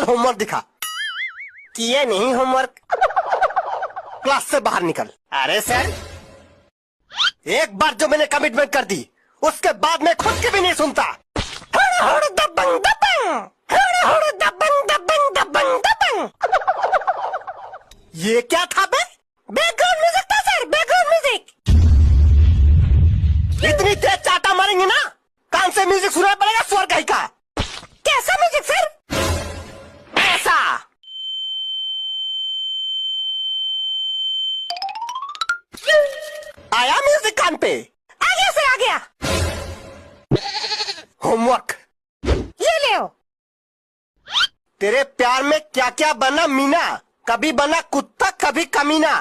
Homework दिखा। किए नहीं होमवर्क, क्लास से बाहर निकल। अरे सर, एक बार जो मैंने कमिटमेंट कर दी उसके बाद मैं खुद की भी नहीं सुनता। दबंग दबंग, दबंग दबंग दबंग दबंग। ये क्या था बे? बैकग्राउंड म्यूजिक था सर, बैकग्राउंड म्यूजिक। इतनी तेज चाटा मारेंगे ना, कान से म्यूजिक सुनाई पड़ेगा स्वर कहीं का। कैसा म्यूजिक सर? ऐसा। आया म्यूजिक कान पे? आ गया सर, आ गया। होमवर्क ये ले। तेरे प्यार में क्या क्या बना मीना, कभी बना कुत्ता कभी कमीना।